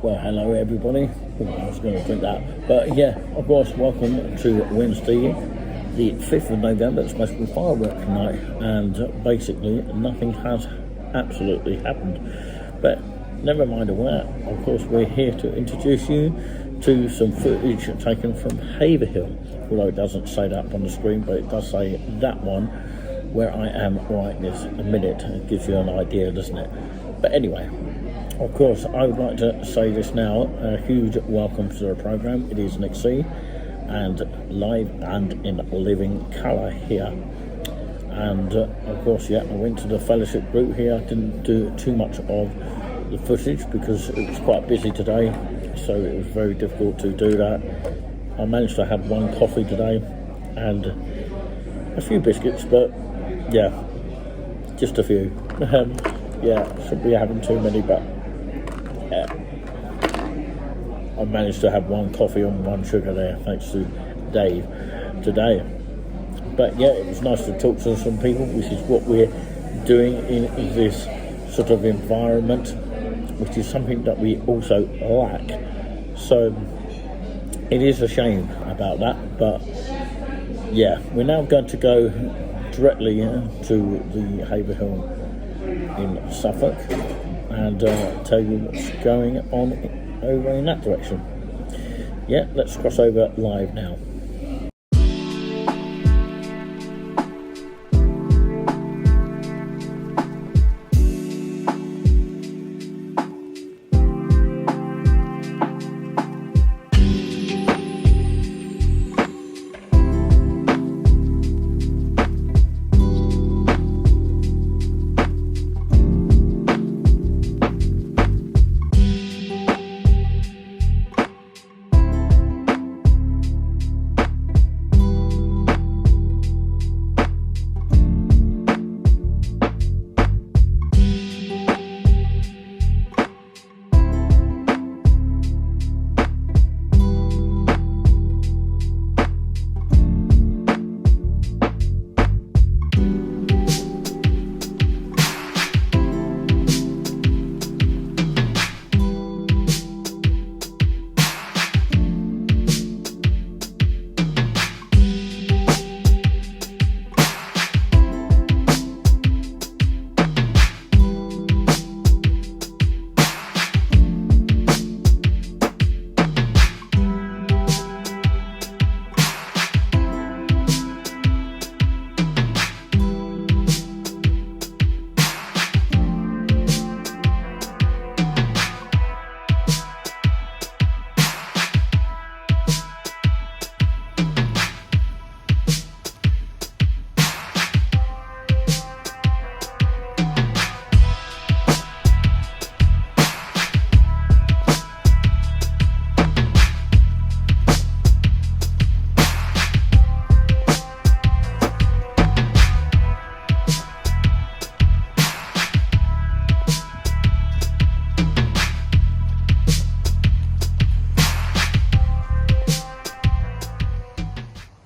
Well, hello everybody. I was going to drink that. But yeah, of course, welcome to Wednesday, the 5th of November. It's supposed to be fireworks night, and basically nothing has absolutely happened. But never mind all that. Of course, we're here to introduce you to some footage taken from Haverhill. Although it doesn't say that on the screen, but it does say that one where I am right this minute. It gives you an idea, doesn't it? But anyway, of course, I would like to say this now. A huge welcome to the programme. It is Nick C, and live and in living colour here. And of course, yeah, I went to the fellowship group here. I didn't do too much of the footage because it was quite busy today, so it was very difficult to do that. I managed to have one coffee today and a few biscuits, but yeah, just a few. Yeah, shouldn't be having too many, but yeah, I managed to have one coffee and one sugar there, thanks to Dave today. But yeah, it was nice to talk to some people, which is what we're doing in this sort of environment, which is something that we also lack. So it is a shame about that, but yeah, we're now going to go directly to the Haverhill in Suffolk and tell you what's going on over in that direction. Yeah, let's cross over live now.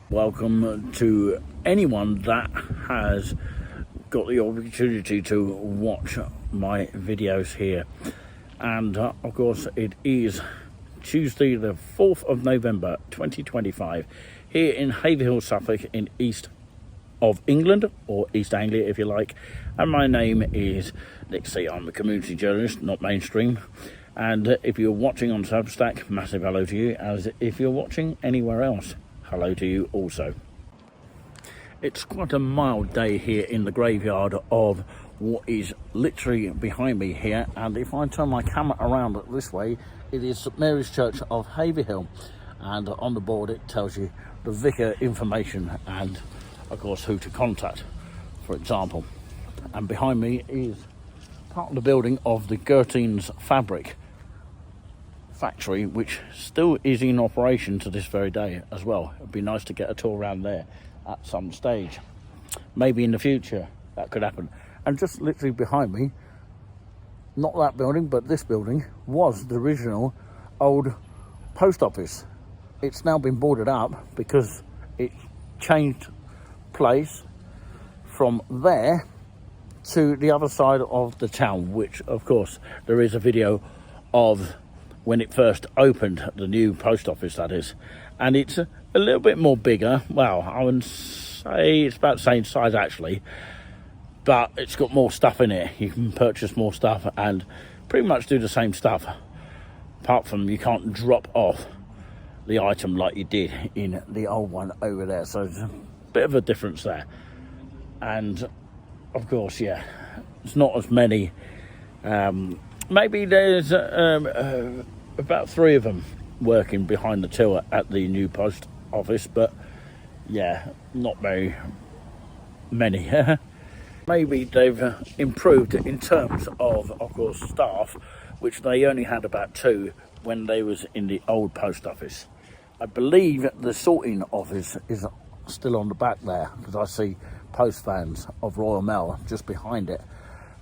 Welcome to anyone that has got the opportunity to watch my videos here. And of course, it is Tuesday the 4th of November 2025 here in Haverhill, Suffolk, in East of England, or East Anglia if you like. And my name is Nick C. I'm a community journalist, not mainstream. And if you're watching on Substack, massive hello to you. As if you're watching anywhere else, hello to you also. It's quite a mild day here in the graveyard of what is literally behind me here, and if I turn my camera around this way, it is St Mary's Church of Haverhill, and on the board it tells you the vicar information and of course who to contact, for example. And behind me is part of the building of the Gertines fabric factory, which still is in operation to this very day as well. It'd be nice to get a tour around there at some stage, maybe in the future that could happen. And just literally behind me, not that building but this building, was the original old post office. It's now been boarded up because it changed place from there to the other side of the town, which of course there is a video of when it first opened, the new post office that is, and it's a little bit more bigger. Well, I would say it's about the same size actually, but it's got more stuff in it. You can purchase more stuff and pretty much do the same stuff, apart from you can't drop off the item like you did in the old one over there, so there's a bit of a difference there. And of course, yeah, it's not as many. Maybe there's about 3 of them working behind the till at the new post office, but yeah, not very many. Maybe they've improved in terms of course, staff, which they only had about 2 when they was in the old post office. I believe the sorting office is still on the back there, because I see post vans of Royal Mail just behind it.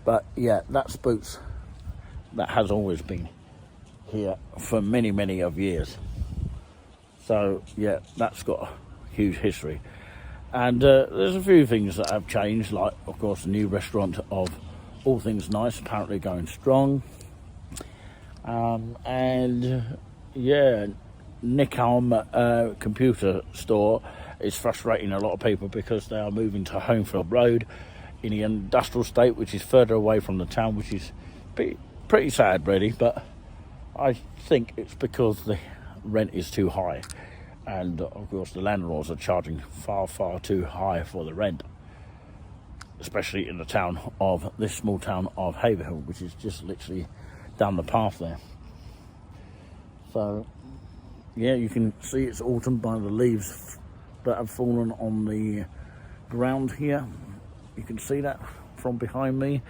But yeah, that's Boots. That has always been here for many, many of years. So yeah, that's got a huge history. And there's a few things that have changed, like of course the new restaurant of All Things Nice, apparently going strong. And yeah, Nickham computer store is frustrating a lot of people because they are moving to Haverhill Road in the industrial estate, which is further away from the town, which is pretty sad really, but I think it's because the rent is too high, and of course the landlords are charging far too high for the rent, especially in the town of this small town of Haverhill, which is just literally down the path there. So yeah, you can see it's autumn by the leaves that have fallen on the ground here. You can see that from behind me.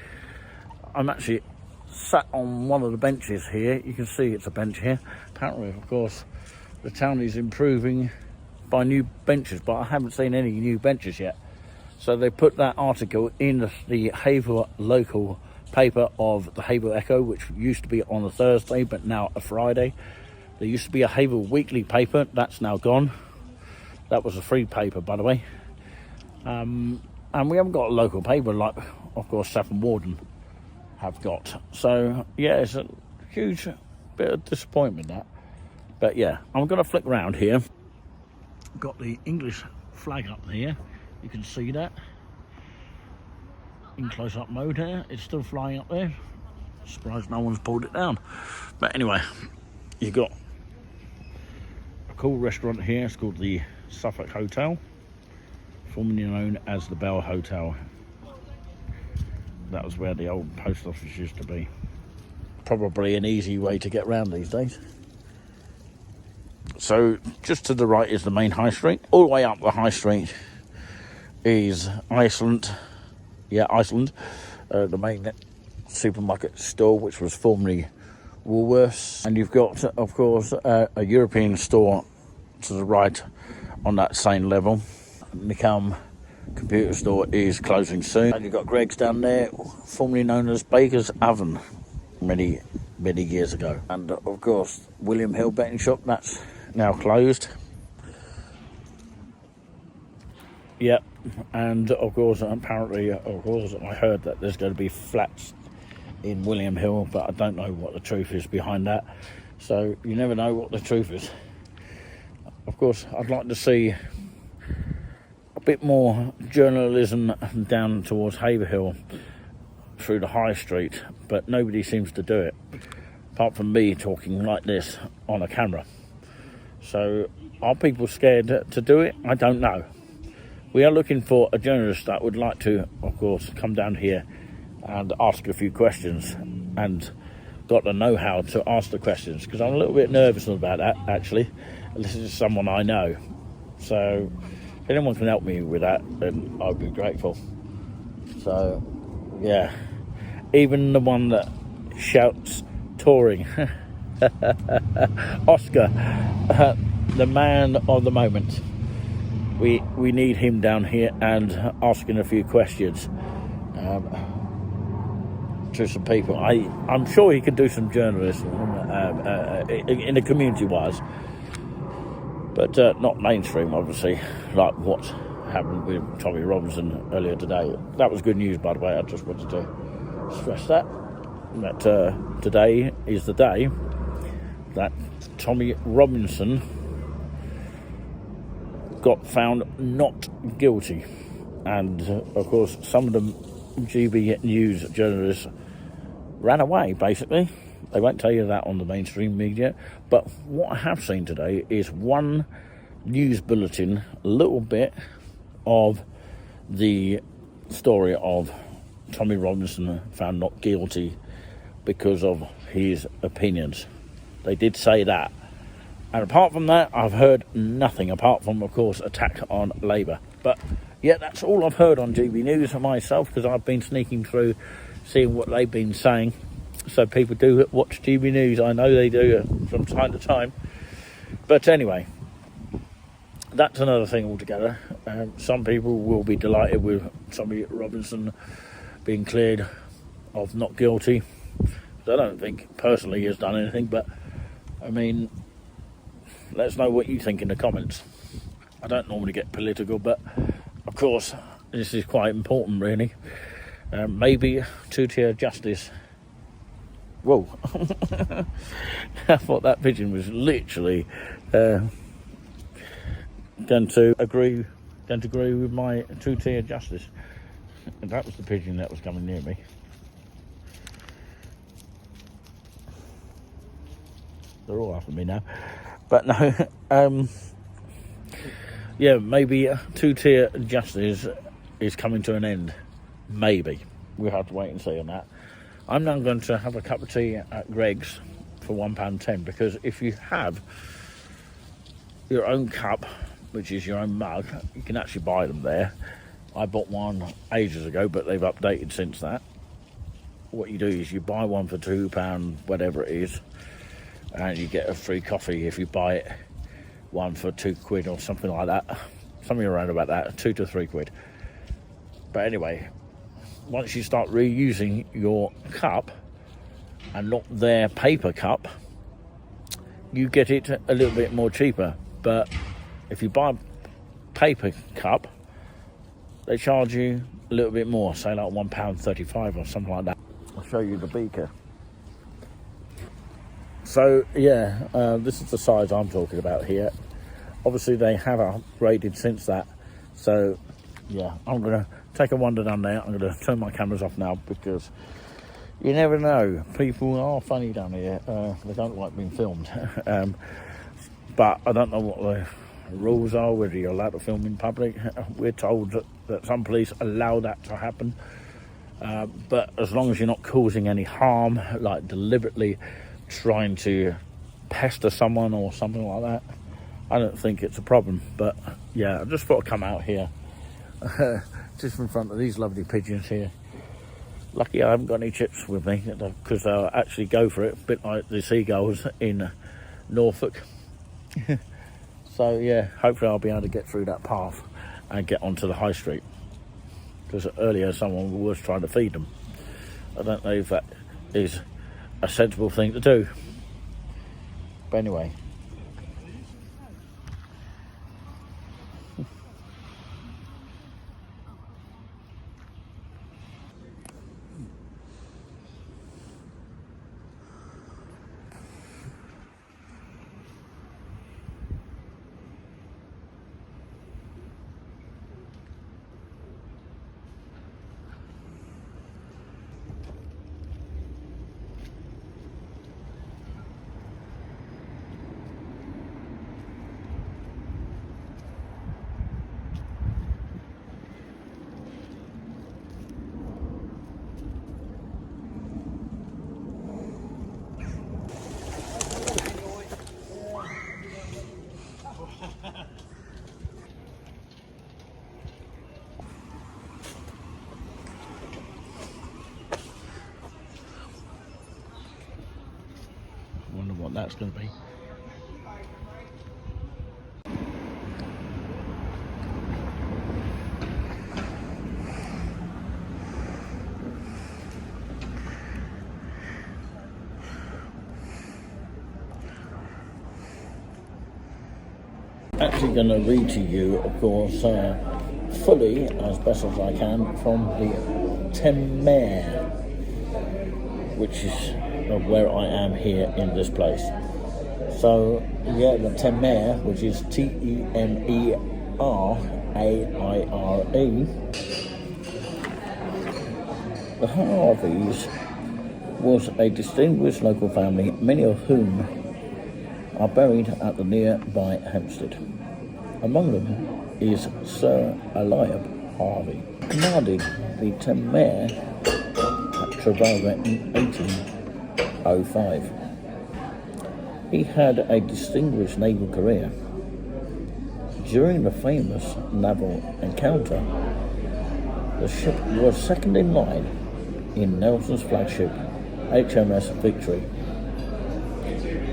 I'm actually sat on one of the benches here. You can see it's a bench here. Apparently, of course, the town is improving by new benches, but I haven't seen any new benches yet. So they put that article in the Haverhill local paper of the Haverhill Echo, which used to be on a Thursday, but now a Friday. There used to be a Haverhill weekly paper. That's now gone. That was a free paper, by the way. And we haven't got a local paper like, of course, Saffron Walden have got. So yeah, it's a huge bit of disappointment, that. But yeah, I'm going to flick around here. Got the English flag up here. You can see that in close-up mode here. It's still flying up there. Surprised no one's pulled it down. But anyway, you've got a cool restaurant here. It's called the Suffolk Hotel, formerly known as the Bell Hotel. That was where the old post office used to be. Probably an easy way to get around these days. So just to the right is the main high street. All the way up the high street is Iceland. Yeah, Iceland. The main supermarket store, which was formerly Woolworths. And you've got, of course, a European store to the right on that same level. Nickham computer store is closing soon. And you've got Greg's down there, formerly known as Baker's Oven, many years ago. And of course, William Hill betting shop, that's now closed. Yep. And of course, apparently, of course, I heard that there's going to be flats in William Hill, but I don't know what the truth is behind that. So you never know what the truth is. Of course, I'd like to see a bit more journalism down towards Haverhill through the high street, but nobody seems to do it, apart from me talking like this on a camera. So are people scared to do it? I don't know. We are looking for a journalist that would like to, of course, come down here and ask a few questions, and got the know-how to ask the questions, because I'm a little bit nervous about that, actually. This is someone I know. So if anyone can help me with that, then I'd be grateful. So, yeah. Even the one that shouts touring. Oscar, the man of the moment. We need him down here and asking a few questions to some people. I'm sure he could do some journalism in the community-wise, but not mainstream, obviously, like what happened with Tommy Robinson earlier today. That was good news, by the way. I just wanted to stress that today is the day that Tommy Robinson got found not guilty. And of course, some of the GB News journalists ran away, basically. They won't tell you that on the mainstream media. But what I have seen today is one news bulletin, a little bit of the story of Tommy Robinson found not guilty because of his opinions. They did say that. And apart from that, I've heard nothing, apart from, of course, attack on Labour. But, yeah, that's all I've heard on GB News for myself, because I've been sneaking through, seeing what they've been saying. So people do watch GB News. I know they do from time to time. But anyway, that's another thing altogether. Some people will be delighted with Tommy Robinson being cleared of not guilty. I don't think personally he has done anything, but I mean, let us know what you think in the comments. I don't normally get political, but of course this is quite important, really. Maybe two-tier justice. Whoa. I thought that pigeon was literally going to agree with my two-tier justice. And that was the pigeon that was coming near me. They're all after me now. But no, yeah, maybe two-tier justice is coming to an end. Maybe. We'll have to wait and see on that. I'm now going to have a cup of tea at Greg's for £1.10, because if you have your own cup, which is your own mug, you can actually buy them there. I bought one ages ago, but they've updated since that. What you do is you buy one for £2, whatever it is, and you get a free coffee if you buy it one for £2 or something like that. Something around about that, £2 to £3. But anyway, once you start reusing your cup and not their paper cup, you get it a little bit more cheaper. But if you buy a paper cup, they charge you a little bit more, say like £1.35 or something like that. I'll show you the beaker. So yeah, this is the size I'm talking about here. Obviously they have upgraded since that. So yeah, I'm going to take a wander down there. I'm going to turn my cameras off now, because you never know. People are funny down here. They don't like being filmed. But I don't know what the rules are, whether you're allowed to film in public. We're told that some police allow that to happen. But as long as you're not causing any harm, like deliberately trying to pester someone or something like that, I don't think it's a problem. But yeah, I just thought I'd come out here just in front of these lovely pigeons here. Lucky I haven't got any chips with me, because I'll actually go for it, a bit like the seagulls in Norfolk. So yeah, hopefully I'll be able to get through that path and get onto the high street, because earlier someone was trying to feed them. I don't know if that is a sensible thing to do, but anyway. Wonder what that's going to be. Actually going to read to you, of course, fully, as best as I can, from the Thames, which is where I am here in this place. So, yeah, the Temer, which is Temeraire. The Harveys was a distinguished local family, many of whom are buried at the nearby Hampstead. Among them is Sir Eliab Harvey, commanded the Temer at Trafalgar in 1805. He had a distinguished naval career. During the famous naval encounter, the ship was second in line in Nelson's flagship HMS Victory.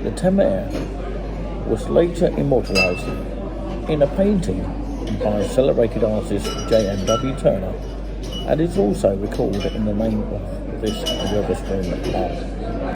The Temer was later immortalised in a painting by celebrated artist J.M.W. Turner, and is also recalled in the name of this Wetherspoon Park.